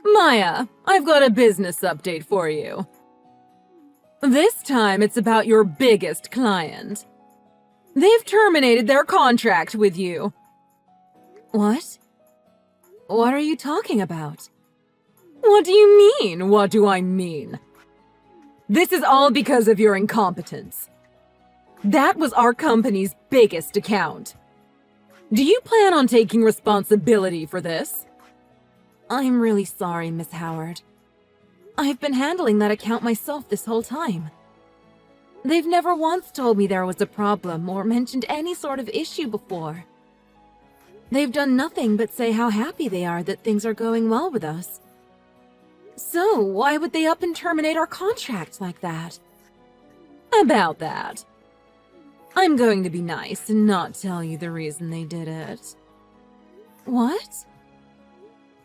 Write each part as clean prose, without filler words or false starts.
Maya, I've got a business update for you. This time it's about your biggest client. They've terminated their contract with you. What? What are you talking about? What do you mean? What do I mean? This is all because of your incompetence. That was our company's biggest account. Do you plan on taking responsibility for this? I'm really sorry, Miss Howard. I've been handling that account myself this whole time. They've never once told me there was a problem or mentioned any sort of issue before. They've done nothing but say how happy they are that things are going well with us. So, why would they up and terminate our contract like that? About that. I'm going to be nice and not tell you the reason they did it. What?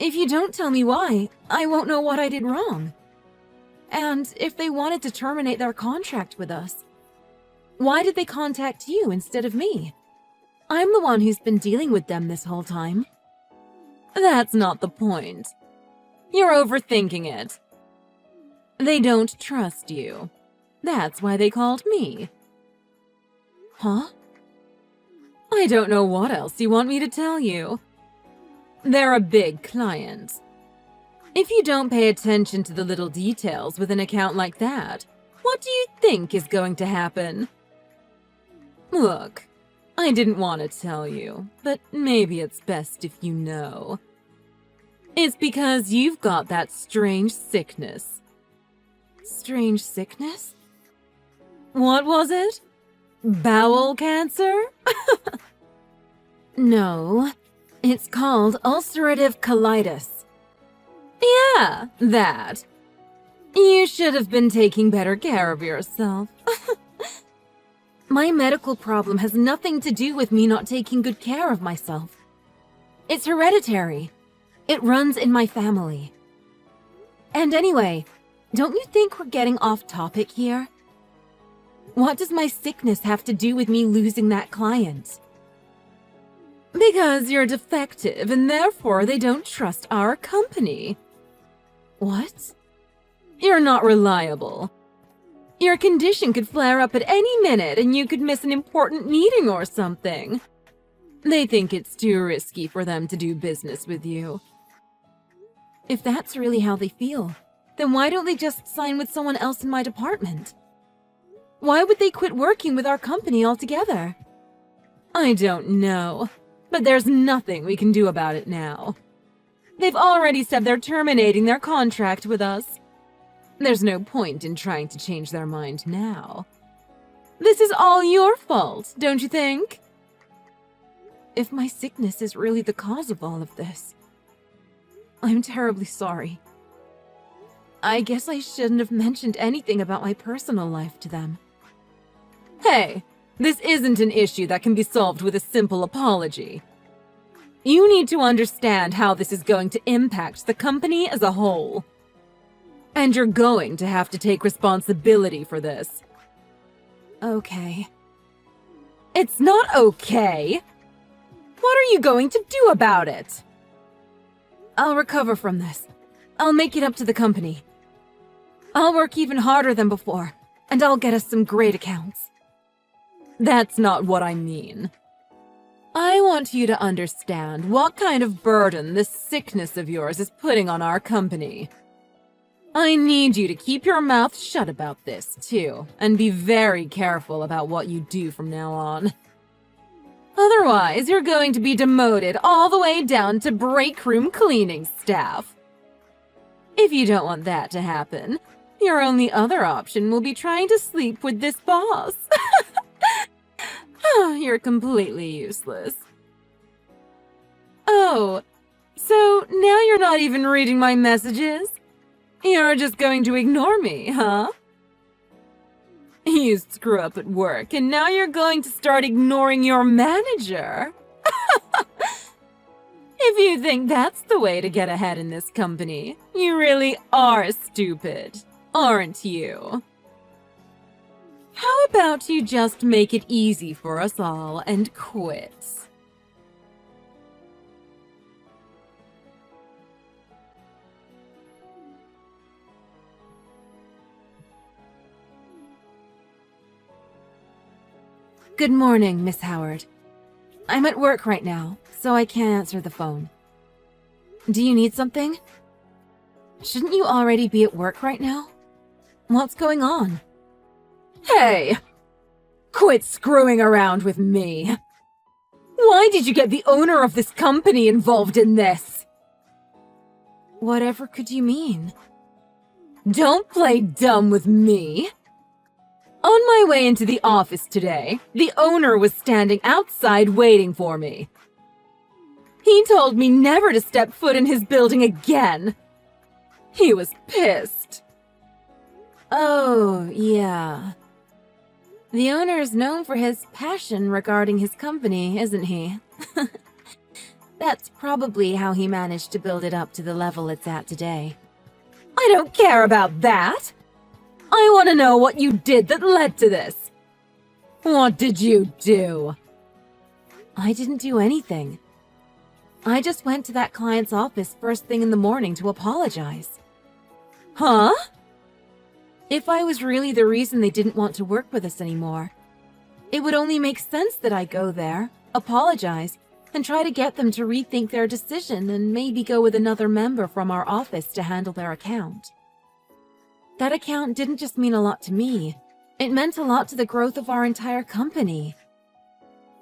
If you don't tell me why, I won't know what I did wrong. And if they wanted to terminate their contract with us, why did they contact you instead of me? I'm the one who's been dealing with them this whole time. That's not the point. You're overthinking it. They don't trust you. That's why they called me. Huh? I don't know what else you want me to tell you. They're a big client. If you don't pay attention to the little details with an account like that, what do you think is going to happen? Look, I didn't want to tell you, but maybe it's best if you know. It's because you've got that strange sickness. Strange sickness? What was it? Bowel cancer? No, it's called ulcerative colitis. Yeah, that. You should have been taking better care of yourself. My medical problem has nothing to do with me not taking good care of myself. It's hereditary. It runs in my family. And anyway, don't you think we're getting off topic here? What does my sickness have to do with me losing that client? Because you're defective and therefore they don't trust our company. What? You're not reliable. Your condition could flare up at any minute and you could miss an important meeting or something. They think it's too risky for them to do business with you. If that's really how they feel, then why don't they just sign with someone else in my department? Why would they quit working with our company altogether? I don't know, but there's nothing we can do about it now. They've already said they're terminating their contract with us. There's no point in trying to change their mind now. This is all your fault, don't you think? If my sickness is really the cause of all of this, I'm terribly sorry. I guess I shouldn't have mentioned anything about my personal life to them. Hey, this isn't an issue that can be solved with a simple apology. You need to understand how this is going to impact the company as a whole. And you're going to have to take responsibility for this. Okay. It's not okay. What are you going to do about it? I'll recover from this. I'll make it up to the company. I'll work even harder than before, and I'll get us some great accounts. That's not what I mean. I want you to understand what kind of burden this sickness of yours is putting on our company. I need you to keep your mouth shut about this, too, and be very careful about what you do from now on. Otherwise, you're going to be demoted all the way down to break room cleaning staff. If you don't want that to happen, your only other option will be trying to sleep with this boss. You're completely useless. Oh, so now you're not even reading my messages? You're just going to ignore me, huh? You screw up at work, and now you're going to start ignoring your manager? If you think that's the way to get ahead in this company, you really are stupid, aren't you? How about you just make it easy for us all and quit? Good morning, Miss Howard. I'm at work right now, so I can't answer the phone. Do you need something? Shouldn't you already be at work right now? What's going on? Hey! Quit screwing around with me! Why did you get the owner of this company involved in this? Whatever could you mean? Don't play dumb with me! On my way into the office today, the owner was standing outside waiting for me. He told me never to step foot in his building again. He was pissed. Oh, yeah. The owner is known for his passion regarding his company, isn't he? That's probably how he managed to build it up to the level it's at today. I don't care about that! I want to know what you did that led to this. What did you do? I didn't do anything. I just went to that client's office first thing in the morning to apologize. Huh? If I was really the reason they didn't want to work with us anymore, it would only make sense that I go there, apologize, and try to get them to rethink their decision and maybe go with another member from our office to handle their account. That account didn't just mean a lot to me. It meant a lot to the growth of our entire company.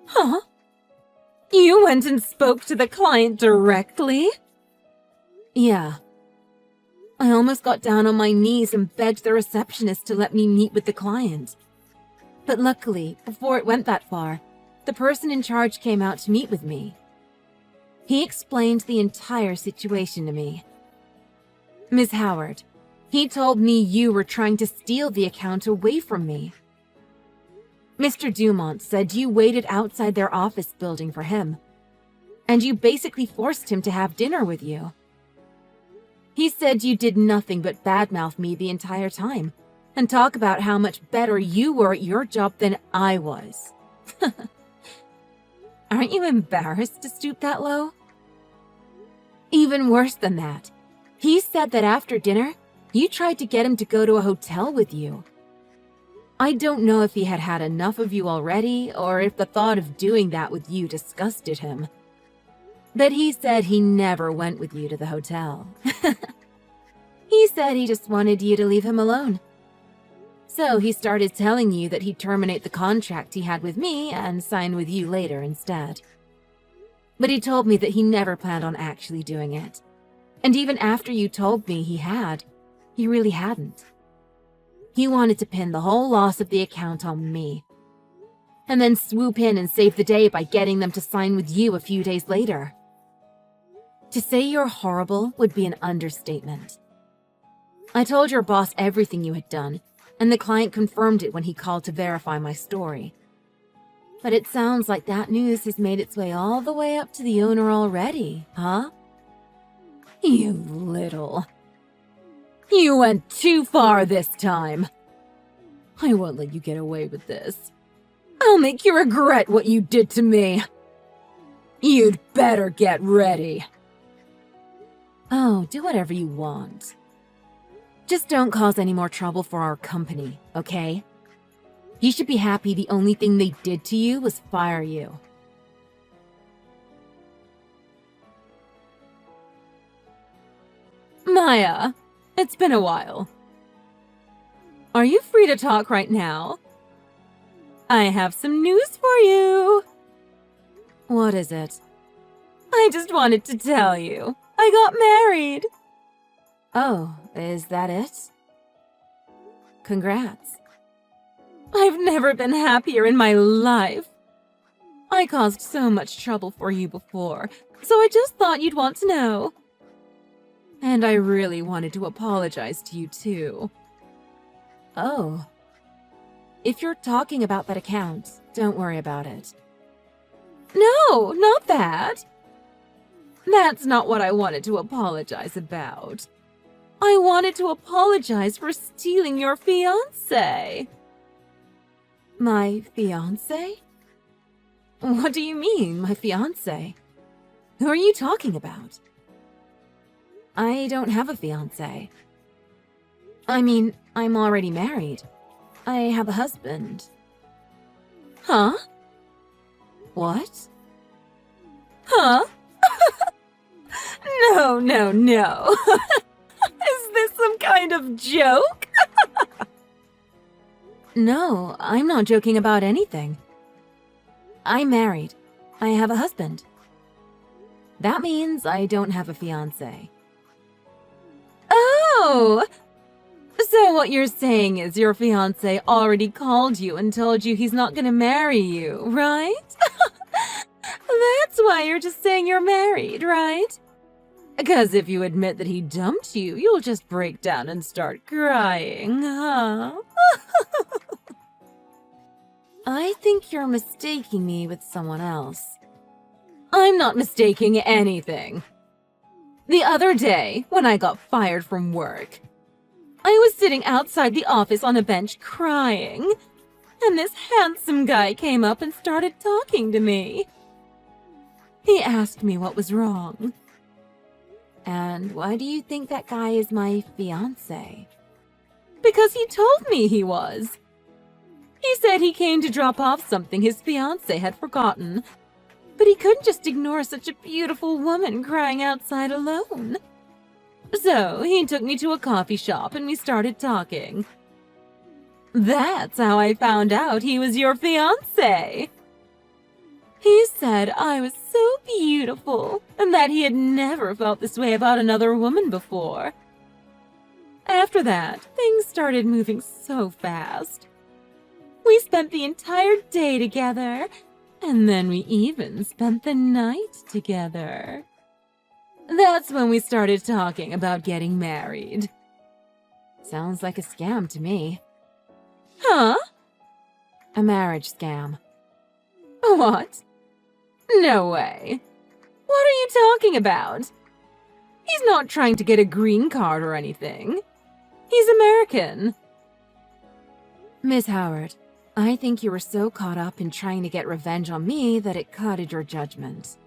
Huh? You went and spoke to the client directly? Yeah. I almost got down on my knees and begged the receptionist to let me meet with the client. But luckily, before it went that far, the person in charge came out to meet with me. He explained the entire situation to me. Ms. Howard, he told me you were trying to steal the account away from me. Mr. Dumont said you waited outside their office building for him, and you basically forced him to have dinner with you. He said you did nothing but badmouth me the entire time, and talk about how much better you were at your job than I was. Aren't you embarrassed to stoop that low? Even worse than that, he said that after dinner, you tried to get him to go to a hotel with you. I don't know if he had had enough of you already, or if the thought of doing that with you disgusted him. But he said he never went with you to the hotel. He said he just wanted you to leave him alone. So he started telling you that he'd terminate the contract he had with me and sign with you later instead. But he told me that he never planned on actually doing it. And even after you told me he had, he really hadn't. He wanted to pin the whole loss of the account on me, and then swoop in and save the day by getting them to sign with you a few days later. To say you're horrible would be an understatement. I told your boss everything you had done, and the client confirmed it when he called to verify my story. But it sounds like that news has made its way all the way up to the owner already, huh? You little... You went too far this time. I won't let you get away with this. I'll make you regret what you did to me. You'd better get ready. Oh, do whatever you want. Just don't cause any more trouble for our company, okay? You should be happy the only thing they did to you was fire you. Maya, it's been a while. Are you free to talk right now? I have some news for you. What is it? I just wanted to tell you. I got married. Oh, is that it? Congrats. I've never been happier in my life. I caused so much trouble for you before, so I just thought you'd want to know. And I really wanted to apologize to you too. Oh. If you're talking about that account, don't worry about it. No, not that. That's not what I wanted to apologize about. I wanted to apologize for stealing your fiancé. My fiancé? What do you mean, my fiancé? Who are you talking about? I don't have a fiancé. I mean, I'm already married. I have a husband. Huh? What? Huh? No, no, no. Is this some kind of joke? No, I'm not joking about anything. I'm married. I have a husband. That means I don't have a fiancé. Oh! So what you're saying is your fiancé already called you and told you he's not gonna marry you, right? That's why you're just saying you're married, right? Because if you admit that he dumped you, you'll just break down and start crying, huh? I think you're mistaking me with someone else. I'm not mistaking anything. The other day, when I got fired from work, I was sitting outside the office on a bench crying, and this handsome guy came up and started talking to me. He asked me what was wrong. And why do you think that guy is my fiancé? Because he told me he was. He said he came to drop off something his fiancé had forgotten, but he couldn't just ignore such a beautiful woman crying outside alone. So he took me to a coffee shop and we started talking. That's how I found out he was your fiancé. He said I was so beautiful and that he had never felt this way about another woman before. After that, things started moving so fast. We spent the entire day together, and then we even spent the night together. That's when we started talking about getting married. Sounds like a scam to me. Huh? A marriage scam. What? No way. What are you talking about? He's not trying to get a green card or anything. He's American. Miss Howard, I think you were so caught up in trying to get revenge on me that it clouded your judgment.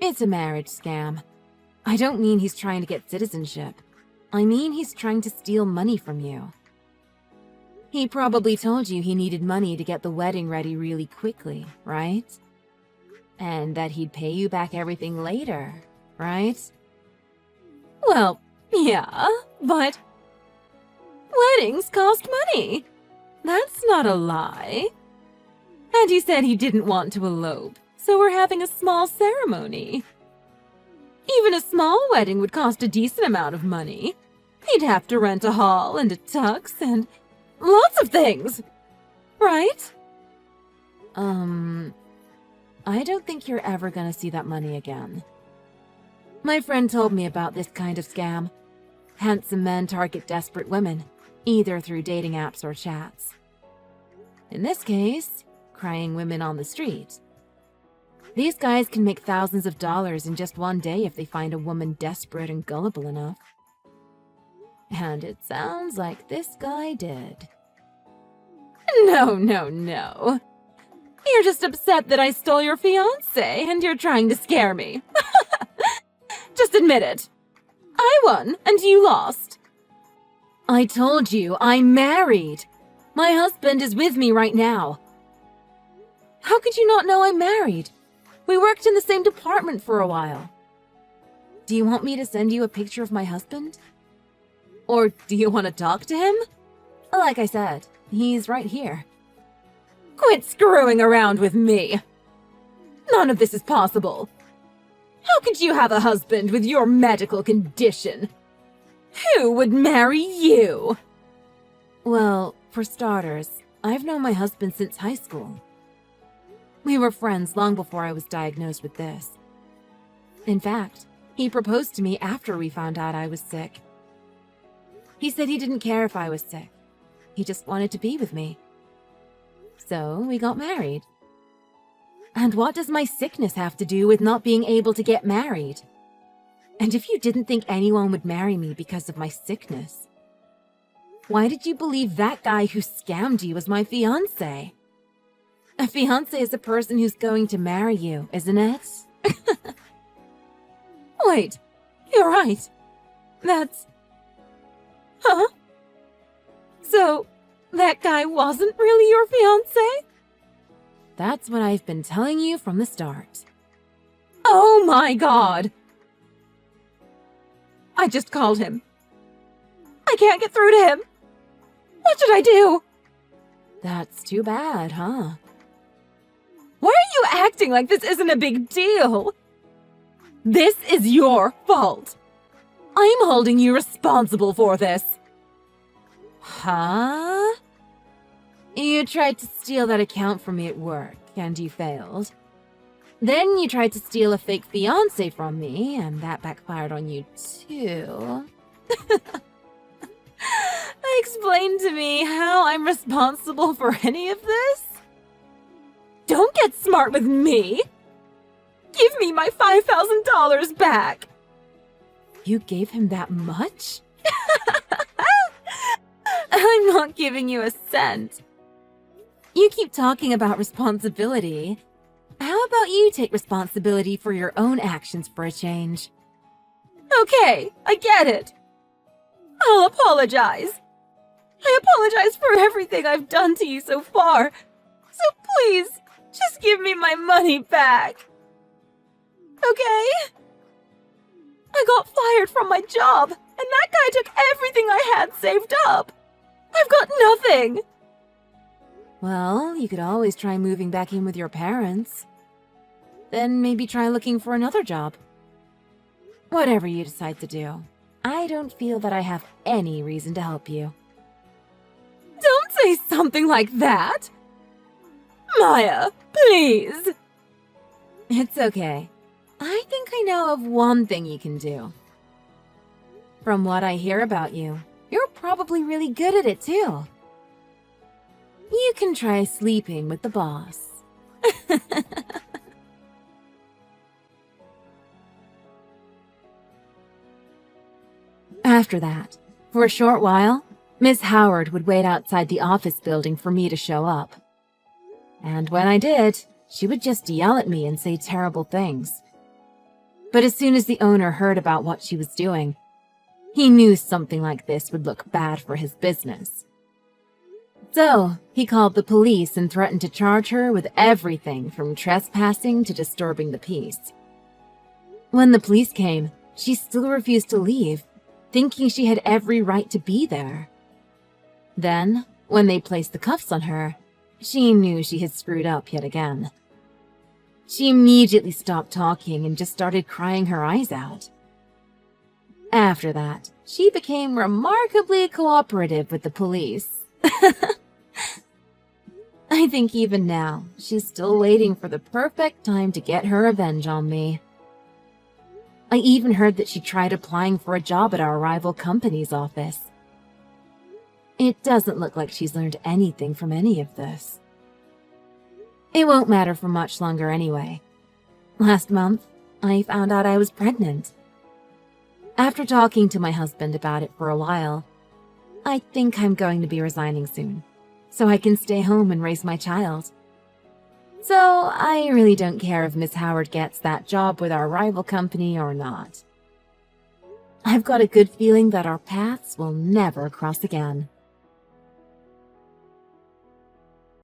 It's a marriage scam. I don't mean he's trying to get citizenship. I mean he's trying to steal money from you. He probably told you he needed money to get the wedding ready really quickly, right? And that he'd pay you back everything later, right? Well, yeah, but weddings cost money. That's not a lie. And he said he didn't want to elope, so we're having a small ceremony. Even a small wedding would cost a decent amount of money. He'd have to rent a hall and a tux and lots of things, right? I don't think you're ever gonna see that money again. My friend told me about this kind of scam. Handsome men target desperate women, either through dating apps or chats. In this case, crying women on the street. These guys can make thousands of dollars in just one day if they find a woman desperate and gullible enough. And it sounds like this guy did. No, no, no. You're just upset that I stole your fiancé and you're trying to scare me. Just admit it. I won and you lost. I told you, I'm married. My husband is with me right now. How could you not know I'm married? We worked in the same department for a while. Do you want me to send you a picture of my husband? Or do you want to talk to him? Like I said, he's right here. Quit screwing around with me. None of this is possible. How could you have a husband with your medical condition? Who would marry you? Well, for starters, I've known my husband since high school. We were friends long before I was diagnosed with this. In fact, he proposed to me after we found out I was sick. He said he didn't care if I was sick. He just wanted to be with me. So we got married. And what does my sickness have to do with not being able to get married? And if you didn't think anyone would marry me because of my sickness, why did you believe that guy who scammed you was my fiancé? A fiancé is a person who's going to marry you, isn't it? Wait, you're right. That's... Huh? So, that guy wasn't really your fiancé? That's what I've been telling you from the start. Oh my God! I just called him. I can't get through to him. What should I do? That's too bad, huh? Why are you acting like this isn't a big deal? This is your fault. I'm holding you responsible for this. Huh? You tried to steal that account from me at work, and you failed. Then you tried to steal a fake fiancé from me, and that backfired on you too. Explain to me how I'm responsible for any of this? Don't get smart with me! Give me my $5,000 back! You gave him that much? I'm not giving you a cent. You keep talking about responsibility. How about you take responsibility for your own actions for a change? Okay, I get it. I'll apologize. I apologize for everything I've done to you so far. So please, just give me my money back. Okay? I got fired from my job, and that guy took everything I had saved up. I've got nothing. Well, you could always try moving back in with your parents. Then maybe try looking for another job. Whatever you decide to do, I don't feel that I have any reason to help you. Don't say something like that! Maya, please! It's okay. I think I know of one thing you can do. From what I hear about you, you're probably really good at it too. You can try sleeping with the boss. After that, for a short while, Miss Howard would wait outside the office building for me to show up. And when I did, she would just yell at me and say terrible things. But as soon as the owner heard about what she was doing, he knew something like this would look bad for his business. So, he called the police and threatened to charge her with everything from trespassing to disturbing the peace. When the police came, she still refused to leave, thinking she had every right to be there. Then, when they placed the cuffs on her, she knew she had screwed up yet again. She immediately stopped talking and just started crying her eyes out. After that, she became remarkably cooperative with the police. I think even now, she's still waiting for the perfect time to get her revenge on me. I even heard that she tried applying for a job at our rival company's office. It doesn't look like she's learned anything from any of this. It won't matter for much longer anyway. Last month, I found out I was pregnant. After talking to my husband about it for a while, I think I'm going to be resigning soon, so I can stay home and raise my child. So I really don't care if Miss Howard gets that job with our rival company or not. I've got a good feeling that our paths will never cross again.